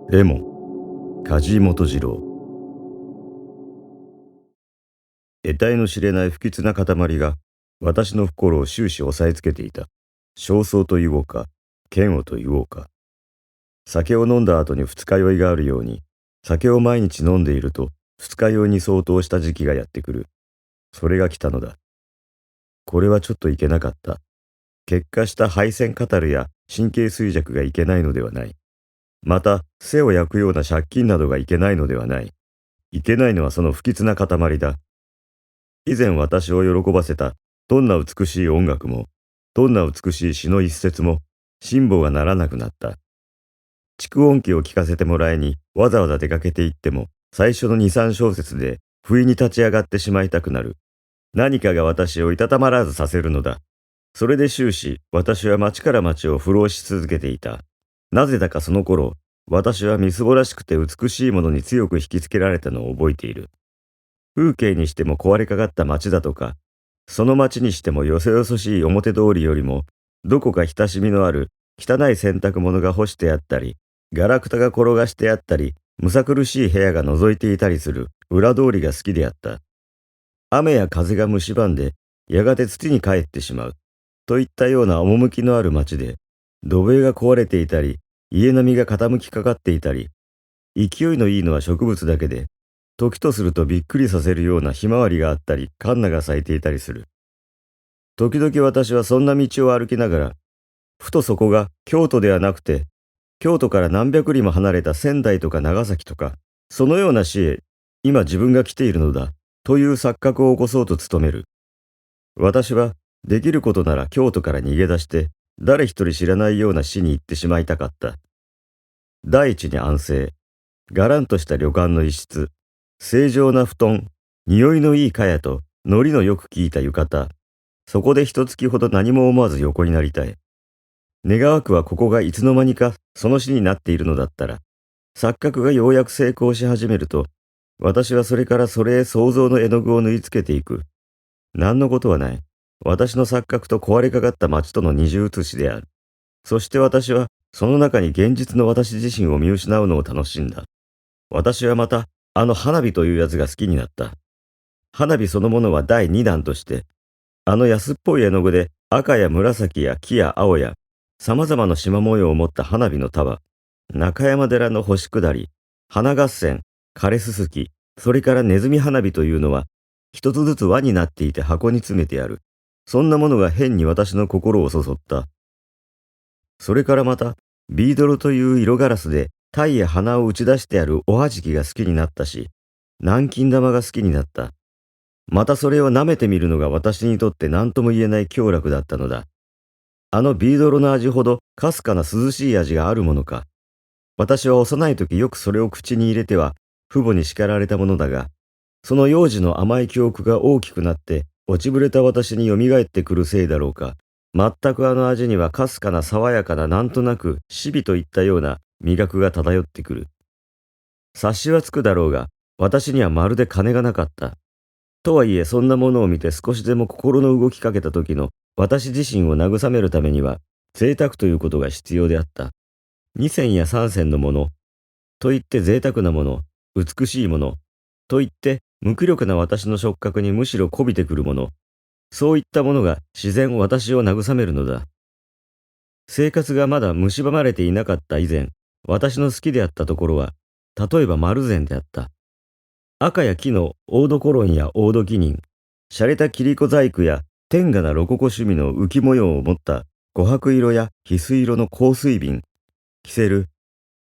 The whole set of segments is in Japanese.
レモン、梶井元次郎。得体の知れない不吉な塊が私の心を終始押さえつけていた。焦燥と言おうか、嫌悪と言おうか。酒を飲んだ後に二日酔いがあるように、酒を毎日飲んでいると二日酔いに相当した時期がやってくる。それが来たのだ。これはちょっといけなかった。結果した配線カタルや神経衰弱がいけないのではない。また、背を焼くような借金などがいけないのではない。いけないのはその不吉な塊だ。以前私を喜ばせたどんな美しい音楽も、どんな美しい詩の一節も、辛抱がならなくなった。蓄音機を聞かせてもらいにわざわざ出かけて行っても、最初の2、3小節で不意に立ち上がってしまいたくなる。何かが私をいたたまらずさせるのだ。それで終始、私は街から街を不老し続けていた。なぜだかその頃、私はみすぼらしくて美しいものに強く引きつけられたのを覚えている。風景にしても壊れかかった街だとか、その街にしてもよそよそしい表通りよりも、どこか親しみのある汚い洗濯物が干してあったり、ガラクタが転がしてあったり、むさ苦しい部屋が覗いていたりする裏通りが好きであった。雨や風が蝕んで、やがて土に帰ってしまう。といったような趣のある街で、土塀が壊れていたり、家並みが傾きかかっていたり、勢いのいいのは植物だけで、時とするとびっくりさせるようなひまわりがあったり、カンナが咲いていたりする。時々私はそんな道を歩きながら、ふとそこが京都ではなくて、京都から何百里も離れた仙台とか長崎とか、そのような市へ、今自分が来ているのだ、という錯覚を起こそうと努める。私は、できることなら京都から逃げ出して、誰一人知らないような市に行ってしまいたかった。第一に安静。がらんとした旅館の一室。正常な布団。匂いのいい茅と、海苔のよく効いた浴衣。そこで一月ほど何も思わず横になりたい。願わくはここがいつの間にかその市になっているのだったら、錯覚がようやく成功し始めると、私はそれからそれへ想像の絵の具を縫い付けていく。何のことはない。私の錯覚と壊れかかった街との二重写しである。そして私は、その中に現実の私自身を見失うのを楽しんだ。私はまた、あの花火というやつが好きになった。花火そのものは第二弾として、あの安っぽい絵の具で赤や紫や木や青や、様々な縞模様を持った花火の束、中山寺の星下り、花合戦、枯れすすき、それからネズミ花火というのは、一つずつ輪になっていて箱に詰めてある。そんなものが変に私の心をそそった。それからまた、ビードルという色ガラスでタイや花を打ち出してあるおはじきが好きになったし、南京玉が好きになった。またそれを舐めてみるのが私にとって何とも言えない享楽だったのだ。あのビードルの味ほどかすかな涼しい味があるものか。私は幼い時よくそれを口に入れては父母に叱られたものだが、その幼児の甘い記憶が大きくなって落ちぶれた私に蘇ってくるせいだろうか。全くあの味にはかすかな爽やかななんとなくシビといったような味覚が漂ってくる。察しはつくだろうが、私にはまるで金がなかった。とはいえそんなものを見て少しでも心の動きかけた時の私自身を慰めるためには贅沢ということが必要であった。二銭や三銭のもの、といって贅沢なもの、美しいもの、といって無気力な私の触覚にむしろ媚びてくるもの、そういったものが自然私を慰めるのだ。生活がまだ蝕まれていなかった以前、私の好きであったところは、例えば丸善であった。赤や木の大戸コロンや大戸木人、洒落た切子細工や天下なロココ趣味の浮模様を持った琥珀色や翡翠色の香水瓶、キセル、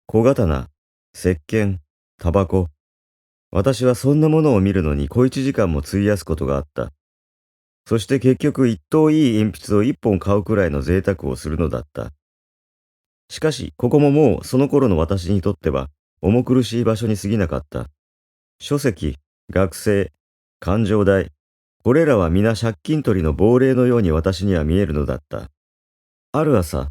小刀、石鹸、タバコ。私はそんなものを見るのに小一時間も費やすことがあった。そして結局一等いい鉛筆を一本買うくらいの贅沢をするのだった。しかし、ここももうその頃の私にとっては重苦しい場所に過ぎなかった。書籍、学生、勘定代、これらは皆借金取りの亡霊のように私には見えるのだった。ある朝、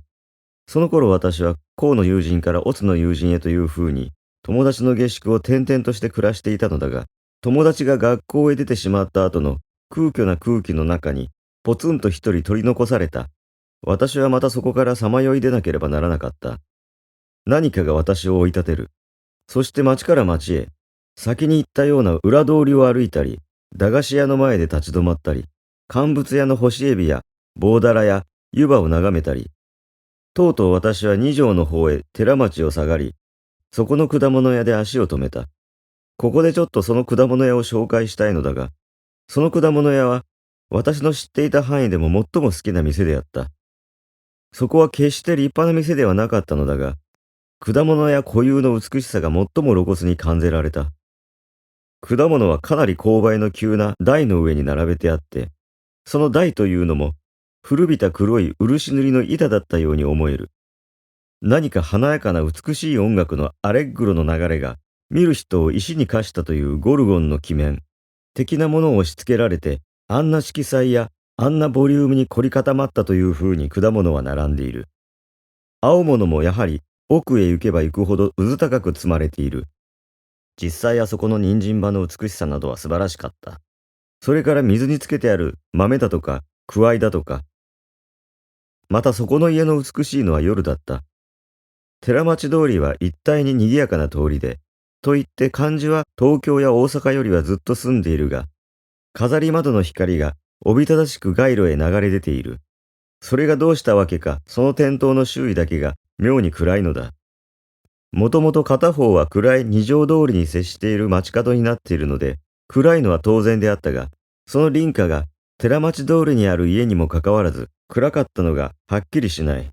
その頃私は甲の友人から乙の友人へという風に友達の下宿を転々として暮らしていたのだが、友達が学校へ出てしまった後の空虚な空気の中にポツンと一人取り残された。私はまたそこからさまよい出なければならなかった。何かが私を追い立てる。そして町から町へ、先に行ったような裏通りを歩いたり、駄菓子屋の前で立ち止まったり、乾物屋の干しエビや棒だらや湯葉を眺めたり、とうとう私は二条の方へ寺町を下がり、そこの果物屋で足を止めた。ここでちょっとその果物屋を紹介したいのだが、その果物屋は私の知っていた範囲でも最も好きな店であった。そこは決して立派な店ではなかったのだが、果物屋固有の美しさが最も露骨に感じられた。果物はかなり勾配の急な台の上に並べてあって、その台というのも古びた黒い漆塗りの板だったように思える。何か華やかな美しい音楽のアレッグロの流れが見る人を石に化したというゴルゴンの鬼面的なものを押し付けられて、あんな色彩やあんなボリュームに凝り固まったという風に果物は並んでいる。青物もやはり奥へ行けば行くほどうず高く積まれている。実際あそこの人参葉の美しさなどは素晴らしかった。それから水につけてある豆だとか、くわいだとか。またそこの家の美しいのは夜だった。寺町通りは一帯に賑やかな通りで、といって漢字は東京や大阪よりはずっと住んでいるが、飾り窓の光がおびただしく街路へ流れ出ている。それがどうしたわけか、その店頭の周囲だけが妙に暗いのだ。もともと片方は暗い二条通りに接している街角になっているので、暗いのは当然であったが、その隣家が寺町通りにある家にもかかわらず暗かったのがはっきりしない。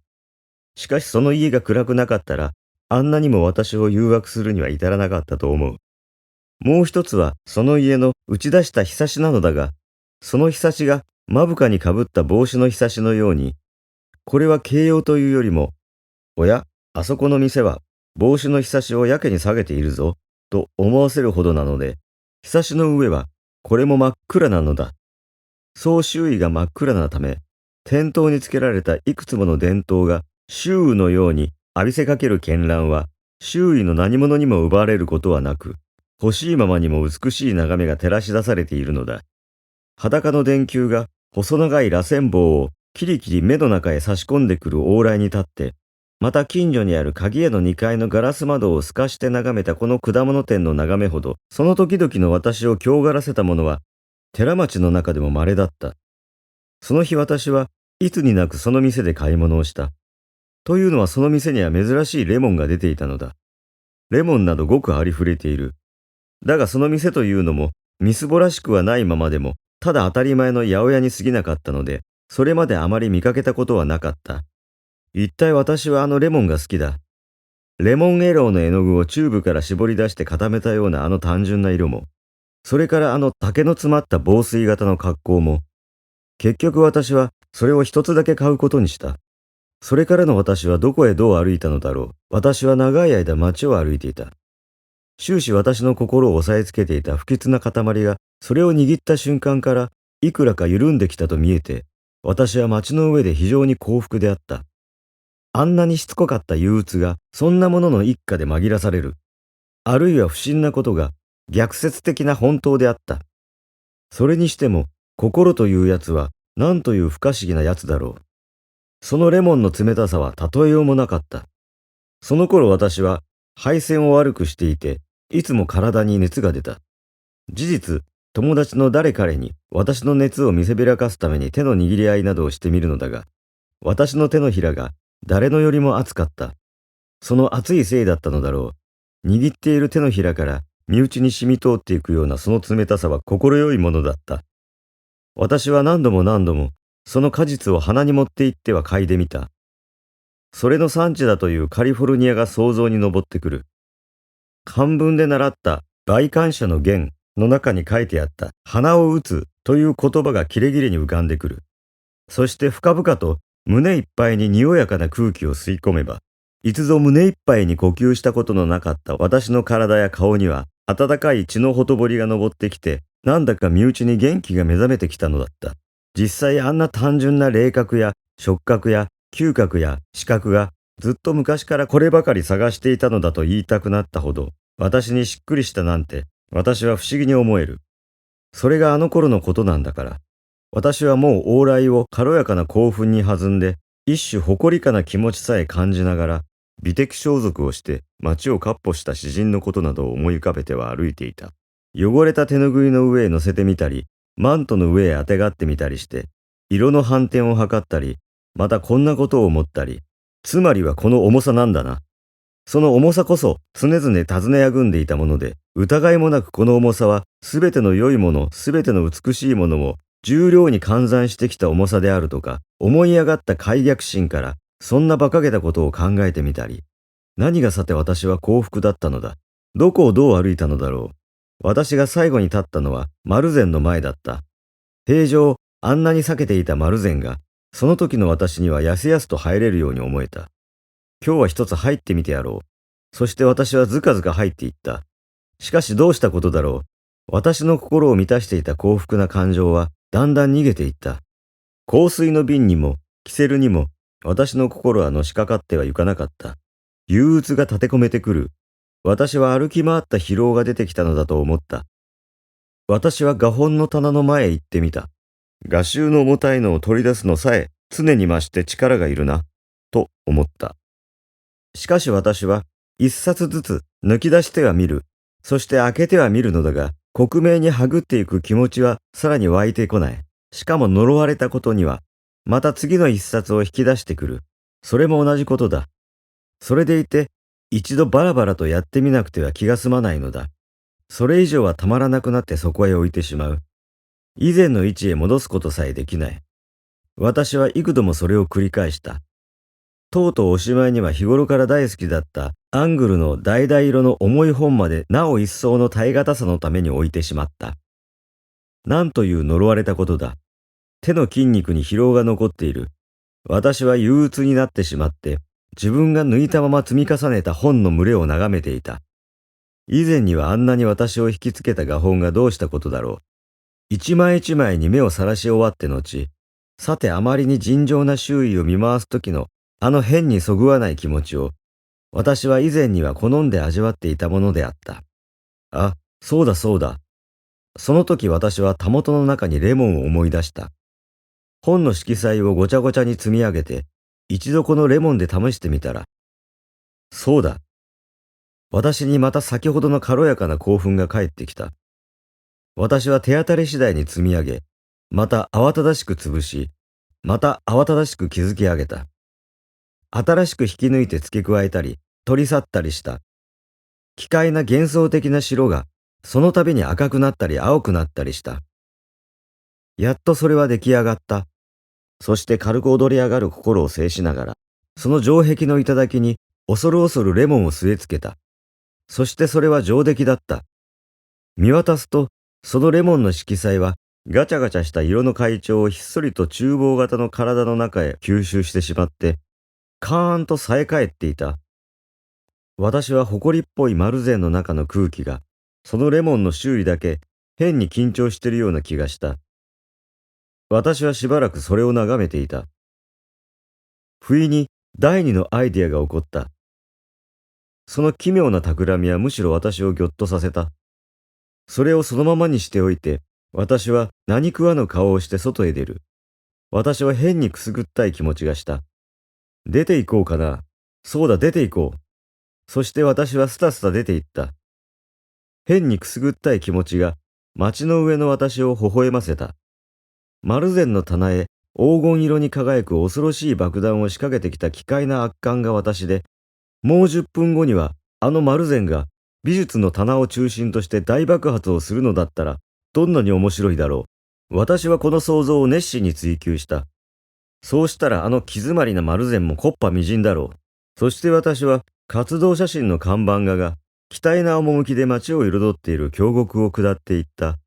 しかしその家が暗くなかったら、あんなにも私を誘惑するには至らなかったと思う。もう一つはその家の打ち出したひさしなのだが、そのひさしが目深にかぶった帽子のひさしのように、これは形容というよりも、おや、あそこの店は帽子のひさしをやけに下げているぞ、と思わせるほどなので、ひさしの上はこれも真っ暗なのだ。そう周囲が真っ暗なため、店頭につけられたいくつもの電灯が周囲のように浴びせかける絢爛は、周囲の何者にも奪われることはなく、欲しいままにも美しい眺めが照らし出されているのだ。裸の電球が細長い螺旋棒をキリキリ目の中へ差し込んでくる往来に立って、また近所にある鍵屋の2階のガラス窓を透かして眺めたこの果物店の眺めほど、その時々の私を強がらせたものは、寺町の中でも稀だった。その日私はいつになくその店で買い物をした。というのはその店には珍しいレモンが出ていたのだ。レモンなどごくありふれている。だがその店というのも、みすぼらしくはないままでも、ただ当たり前の八百屋に過ぎなかったので、それまであまり見かけたことはなかった。一体私はあのレモンが好きだ。レモンエローの絵の具をチューブから絞り出して固めたようなあの単純な色も、それからあの竹の詰まった防水型の格好も、結局私はそれを一つだけ買うことにした。それからの私はどこへどう歩いたのだろう。私は長い間街を歩いていた。終始私の心を押さえつけていた不吉な塊が、それを握った瞬間からいくらか緩んできたと見えて、私は街の上で非常に幸福であった。あんなにしつこかった憂鬱が、そんなものの一家で紛らされる。あるいは不審なことが、逆説的な本当であった。それにしても、心というやつは、なんという不可思議なやつだろう。そのレモンの冷たさは例えようもなかった。その頃私は、配線を悪くしていて、いつも体に熱が出た。事実、友達の誰彼に私の熱を見せびらかすために手の握り合いなどをしてみるのだが、私の手のひらが誰のよりも熱かった。その熱いせいだったのだろう。握っている手のひらから身内に染み通っていくようなその冷たさは心よいものだった。私は何度も何度もその果実を鼻に持って行っては嗅いでみた。それの産地だというカリフォルニアが想像に上ってくる。漢文で習った梅感謝の言の中に書いてあった鼻を打つという言葉がキレキレに浮かんでくる。そして深々と胸いっぱいににおやかな空気を吸い込めば、いつぞ胸いっぱいに呼吸したことのなかった私の体や顔には温かい血のほとぼりが昇ってきて、なんだか身内に元気が目覚めてきたのだった。実際あんな単純な霊覚や触覚や嗅覚や視覚がずっと昔からこればかり探していたのだと言いたくなったほど、私にしっくりしたなんて私は不思議に思える。それがあの頃のことなんだから。私はもう往来を軽やかな興奮に弾んで、一種誇りかな気持ちさえ感じながら、美的装束をして街を闊歩した詩人のことなどを思い浮かべては歩いていた。汚れた手ぬぐいの上へ乗せてみたり、マントの上へあてがってみたりして、色の反転を図ったり、またこんなことを思ったり、つまりはこの重さなんだな。その重さこそ常々尋ねあぐんでいたもので、疑いもなくこの重さはすべての良いもの、すべての美しいものを重量に換算してきた重さであるとか、思い上がった快逆心からそんな馬鹿げたことを考えてみたり、何がさて私は幸福だったのだ。どこをどう歩いたのだろう。私が最後に立ったのは丸善の前だった。平常、あんなに避けていた丸善が、その時の私にはやすやすと入れるように思えた。今日は一つ入ってみてやろう。そして私はずかずか入っていった。しかしどうしたことだろう。私の心を満たしていた幸福な感情はだんだん逃げていった。香水の瓶にも、キセルにも、私の心はのしかかってはいかなかった。憂鬱が立て込めてくる。私は歩き回った疲労が出てきたのだと思った。私は画本の棚の前へ行ってみた。画集の重たいのを取り出すのさえ常に増して力がいるな、と思った。しかし私は一冊ずつ抜き出しては見る。そして開けては見るのだが、克明にはぐっていく気持ちはさらに湧いてこない。しかも呪われたことには、また次の一冊を引き出してくる。それも同じことだ。それでいて、一度バラバラとやってみなくては気が済まないのだ。それ以上はたまらなくなってそこへ置いてしまう。以前の位置へ戻すことさえできない。私は幾度もそれを繰り返した。とうとうおしまいには日頃から大好きだったアングルの橙色の重い本までなお一層の耐え難さのために置いてしまった。なんという呪われたことだ。手の筋肉に疲労が残っている。私は憂鬱になってしまって、自分が抜いたまま積み重ねた本の群れを眺めていた。以前にはあんなに私を引きつけた画本がどうしたことだろう。一枚一枚に目をさらし終わって後、さてあまりに尋常な周囲を見回す時のあの変にそぐわない気持ちを、私は以前には好んで味わっていたものであった。あ、そうだそうだ。その時私はたもとの中にレモンを思い出した。本の色彩をごちゃごちゃに積み上げて、一度このレモンで試してみたら、そうだ。私にまた先ほどの軽やかな興奮が返ってきた。私は手当たり次第に積み上げ、また慌ただしく潰し、また慌ただしく築き上げた。新しく引き抜いて付け加えたり、取り去ったりした。奇怪な幻想的な白が、その度に赤くなったり青くなったりした。やっとそれは出来上がった。そして軽く踊り上がる心を制しながら、その城壁の頂に恐る恐るレモンを据え付けた。そしてそれは上出来だった。見渡すと、そのレモンの色彩は、ガチャガチャした色の階調をひっそりと厨房型の体の中へ吸収してしまって、カーンと冴え返っていた。私は埃っぽい丸善の中の空気が、そのレモンの周囲だけ変に緊張しているような気がした。私はしばらくそれを眺めていた。不意に第二のアイデアが起こった。その奇妙な企みはむしろ私をぎょっとさせた。それをそのままにしておいて、私は何食わぬ顔をして外へ出る。私は変にくすぐったい気持ちがした。出て行こうかな。そうだ、出て行こう。そして私はスタスタ出て行った。変にくすぐったい気持ちが街の上の私を微笑ませた。丸善の棚へ黄金色に輝く恐ろしい爆弾を仕掛けてきた奇怪な悪漢が私で、もう10分後にはあの丸善が美術の棚を中心として大爆発をするのだったらどんなに面白いだろう。私はこの想像を熱心に追求した。そうしたらあの気詰まりな丸善も木っ端みじんだろう。そして私は活動写真の看板画が期待な趣で街を彩っている峡谷を下っていった。